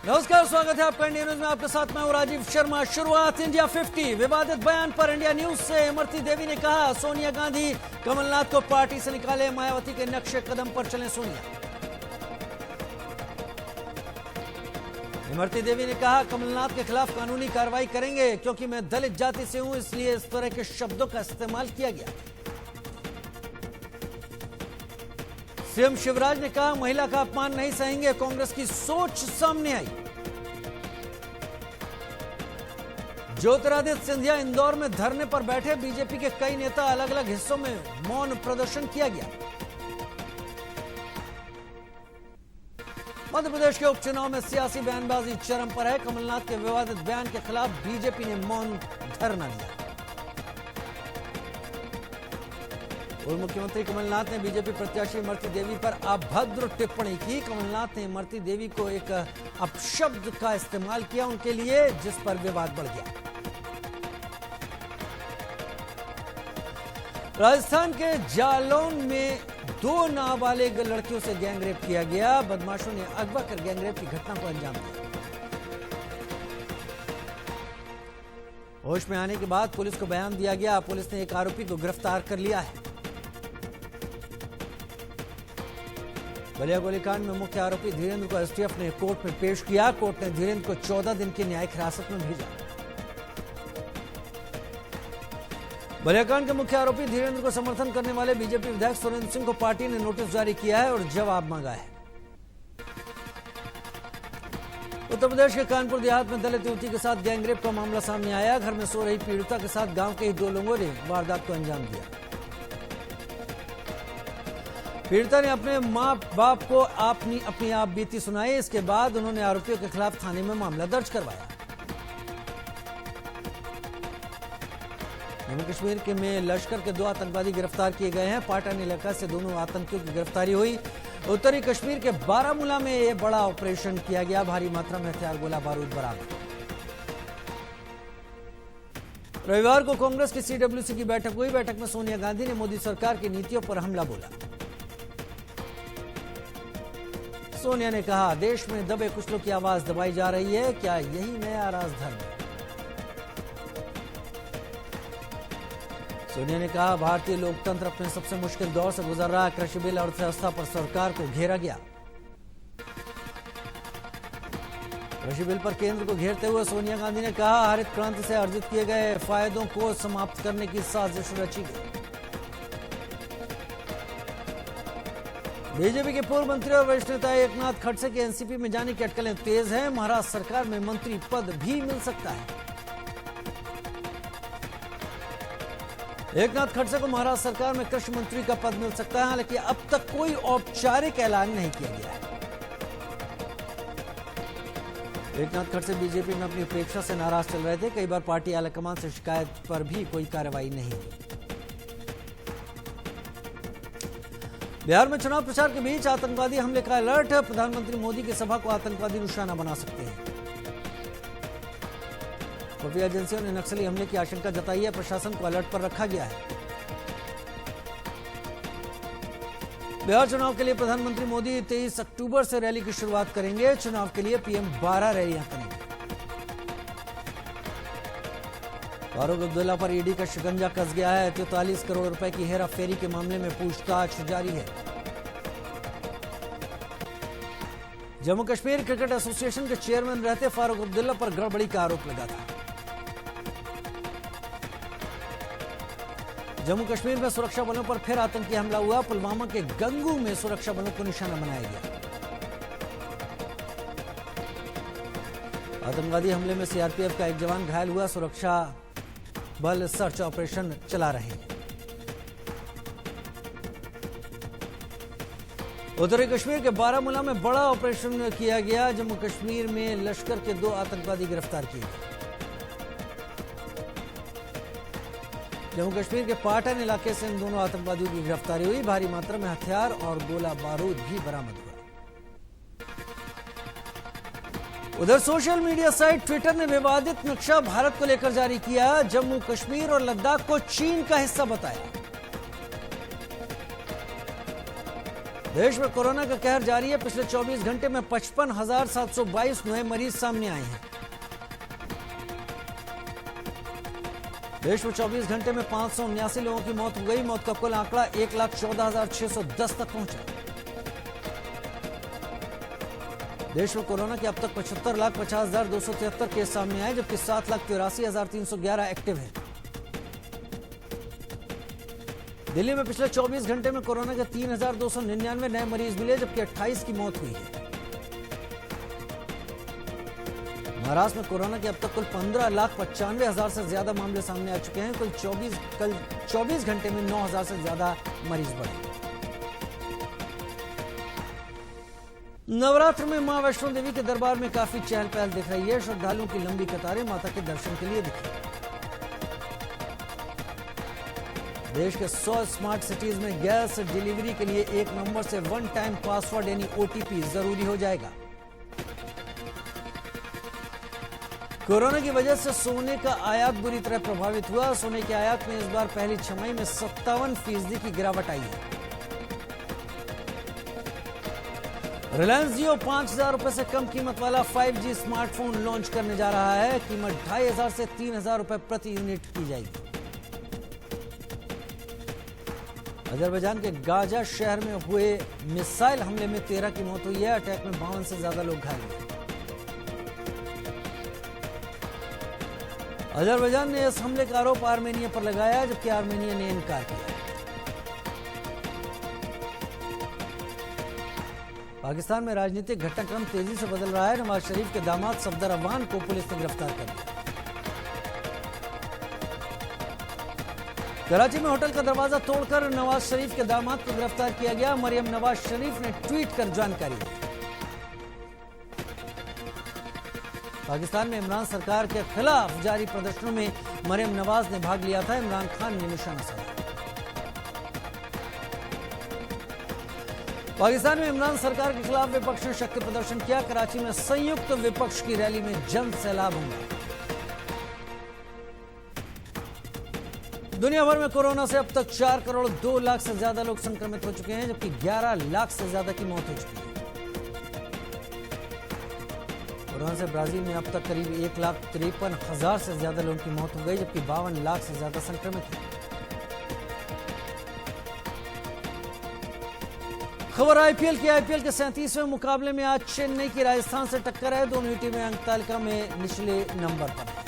नमस्कार, स्वागत है आपका इंडिया न्यूज में। आपके साथ मैं हूं राजीव शर्मा। शुरुआत इंडिया 50 विवादित बयान पर इंडिया न्यूज से इमरती देवी ने कहा, सोनिया गांधी कमलनाथ को पार्टी से निकाले, मायावती के नक्शे कदम पर चले सोनिया। इमरती देवी ने कहा, कमलनाथ के खिलाफ कानूनी कार्रवाई करेंगे, क्योंकि मैं दलित जाति से हूं, इसलिए इस तरह के शब्दों का इस्तेमाल किया गया। सीएम शिवराज ने कहा, महिला का अपमान नहीं सहेंगे, कांग्रेस की सोच सामने आई। ज्योतिरादित्य सिंधिया इंदौर में धरने पर बैठे, बीजेपी के कई नेता, अलग अलग हिस्सों में मौन प्रदर्शन किया गया। मध्य प्रदेश के उपचुनाव में सियासी बयानबाजी चरम पर है, कमलनाथ के विवादित बयान के खिलाफ बीजेपी ने मौन धरना दिया। पूर्व मुख्यमंत्री कमलनाथ ने बीजेपी प्रत्याशी इमरती देवी पर अभद्र टिप्पणी की। कमलनाथ ने इमरती देवी को एक अपशब्द का इस्तेमाल किया उनके लिए, जिस पर विवाद बढ़ गया। राजस्थान के जालौन में 2 नाबालिग लड़कियों से गैंगरेप किया गया। बदमाशों ने अगवा कर गैंगरेप की घटना को अंजाम दिया। होश में आने के बाद पुलिस को बयान दिया गया। पुलिस ने एक आरोपी को गिरफ्तार कर लिया है। बलिया गोलीकांड में मुख्य आरोपी धीरेन्द्र को एसटीएफ ने कोर्ट में पेश किया। कोर्ट ने धीरेन्द्र को 14 दिन की न्यायिक हिरासत में भेजा। बलियाकांड के मुख्य आरोपी धीरेन्द्र को समर्थन करने वाले बीजेपी विधायक सुरेंद्र सिंह को पार्टी ने नोटिस जारी किया है और जवाब मांगा है। उत्तर प्रदेश के कानपुर देहात में दलित युवती के साथ गैंगरेप का मामला सामने आया। घर में सो रही पीड़िता के साथ गांव के ही 2 लोगों ने वारदात को अंजाम दिया। पीड़िता ने अपने मां बाप को अपनी आप बीती सुनाई। इसके बाद उन्होंने आरोपियों के खिलाफ थाने में मामला दर्ज करवाया। जम्मू कश्मीर के में लश्कर के 2 आतंकवादी गिरफ्तार किए गए हैं। पाटन इलाका से दोनों आतंकियों की गिरफ्तारी हुई। उत्तरी कश्मीर के बारामूला में यह बड़ा ऑपरेशन किया गया। भारी मात्रा में हथियार, गोला बारूद बरामद। रविवार को कांग्रेस की सीडब्ल्यूसी की बैठक हुई। बैठक में सोनिया गांधी ने मोदी सरकार की नीतियों पर हमला बोला। सोनिया ने कहा, देश में दबे कुचलों की आवाज दबाई जा रही है, क्या यही नया राजधर्म है? सोनिया ने कहा, भारतीय लोकतंत्र अपने सबसे मुश्किल दौर से गुजर रहा है। कृषि बिल और अर्थव्यवस्था पर सरकार को घेरा गया। कृषि बिल पर केंद्र को घेरते हुए सोनिया गांधी ने कहा, हरित क्रांति से अर्जित किए गए फायदों को समाप्त करने की साजिश रची गई। बीजेपी के पूर्व मंत्री और वरिष्ठ नेता एकनाथ खड़से के एनसीपी में जाने की अटकलें तेज हैं। महाराष्ट्र सरकार में मंत्री पद भी मिल सकता है। एकनाथ खड़से को महाराष्ट्र सरकार में कृषि मंत्री का पद मिल सकता है, हालांकि अब तक कोई औपचारिक ऐलान नहीं किया गया है। एकनाथ खड़से बीजेपी में अपनी उपेक्षा से नाराज चल रहे थे। कई बार पार्टी आलाकमान से शिकायत पर भी कोई कार्रवाई नहीं हुई। बिहार में चुनाव प्रचार के बीच आतंकवादी हमले का अलर्ट। प्रधानमंत्री मोदी की सभा को आतंकवादी निशाना बना सकते हैं। खुफिया एजेंसियों ने नक्सली हमले की आशंका जताई है। प्रशासन को अलर्ट पर रखा गया है। बिहार चुनाव के लिए प्रधानमंत्री मोदी 23 अक्टूबर से रैली की शुरुआत करेंगे। चुनाव के लिए पीएम 12 रैलियां करेंगे। फारूक अब्दुल्ला पर ईडी का शिकंजा कस गया है। 43 करोड़ रुपए की हेरा फेरी के मामले में पूछताछ जारी है। जम्मू कश्मीर क्रिकेट एसोसिएशन के चेयरमैन रहते फारूक अब्दुल्ला पर गड़बड़ी का आरोप लगा था। जम्मू कश्मीर में सुरक्षा बलों पर फिर आतंकी हमला हुआ। पुलवामा के गंगू में सुरक्षा बलों को निशाना बनाया गया। आतंकवादी हमले में सीआरपीएफ का एक जवान घायल हुआ। सुरक्षा बल सर्च ऑपरेशन चला रहे हैं। उत्तरी कश्मीर के बारामूला में बड़ा ऑपरेशन किया गया। जम्मू कश्मीर में लश्कर के 2 आतंकवादी गिरफ्तार किए गए। जम्मू कश्मीर के पाटन इलाके से इन दोनों आतंकवादियों की गिरफ्तारी हुई। भारी मात्रा में हथियार और गोला बारूद भी बरामद हुआ। उधर सोशल मीडिया साइट ट्विटर ने विवादित नक्शा भारत को लेकर जारी किया। जम्मू कश्मीर और लद्दाख को चीन का हिस्सा बताया। देश में कोरोना का कहर जारी है। पिछले 24 घंटे में 55,722 नए मरीज सामने आए हैं। देश में 24 घंटे में 579 लोगों की मौत हो गई। मौत का कुल आंकड़ा 1,14,610 तक पहुंचा। देश में कोरोना के अब तक 75,50,273 केस सामने आए, जबकि 7,83,311 एक्टिव हैं। दिल्ली में पिछले 24 घंटे में कोरोना के 3,299 नए मरीज मिले, जबकि 28 की मौत हुई है। महाराष्ट्र में कोरोना के अब तक कुल 15,95,000 से ज्यादा मामले सामने आ चुके हैं। कल 24 घंटे में 9,000 से ज्यादा मरीज बढ़े। नवरात्र में मां वैष्णो देवी के दरबार में काफी चहल पहल दिख रही है। श्रद्धालुओं की लंबी कतारें माता के दर्शन के लिए दिखी। देश के 100 स्मार्ट सिटीज में गैस डिलीवरी के लिए एक नंबर से वन टाइम पासवर्ड यानी ओटीपी जरूरी हो जाएगा। कोरोना की वजह से सोने का आयात बुरी तरह प्रभावित हुआ। सोने के आयात में इस बार पहली छमाही में 57% की गिरावट आई है। रिलायंस जियो 5,000 रुपए से कम कीमत वाला 5G स्मार्टफोन लॉन्च करने जा रहा है। कीमत 2,500 से 3,000 रुपए प्रति यूनिट की जाएगी। अजरबैजान के गाजा शहर में हुए मिसाइल हमले में 13 की मौत हुई है। अटैक में 52 से ज्यादा लोग घायल हुए। अजरबैजान ने इस हमले का आरोप आर्मेनिया पर लगाया, जबकि आर्मेनिया ने इनकार किया। पाकिस्तान में राजनीतिक घटनाक्रम तेजी से बदल रहा है। नवाज शरीफ के दामाद सफदर अवान को पुलिस ने गिरफ्तार कर लिया। कराची में होटल का दरवाजा तोड़कर नवाज शरीफ के दामाद को गिरफ्तार किया गया। मरियम नवाज शरीफ ने ट्वीट कर जानकारी दी। पाकिस्तान में इमरान सरकार के खिलाफ जारी प्रदर्शनों में मरियम नवाज ने भाग लिया था। इमरान खान ने निशाना साधा। पाकिस्तान में इमरान सरकार के खिलाफ विपक्ष ने शक्ति प्रदर्शन किया। कराची में संयुक्त विपक्ष की रैली में जन सैलाब हुआ। दुनिया भर में कोरोना से अब तक 4 करोड़ 2 लाख से ज्यादा लोग संक्रमित हो चुके हैं, जबकि 11 लाख से ज्यादा की मौत हो चुकी है। कोरोना से ब्राजील में अब तक करीब 1,53,000 से ज्यादा लोगों की मौत हो गई, जबकि 52 लाख से ज्यादा संक्रमित हैं। खबर आईपीएल के 37वें मुकाबले में आज चेन्नई की राजस्थान से टक्कर है। दोनों ही टीमें अंक तालिका में निचले नंबर पर हैं।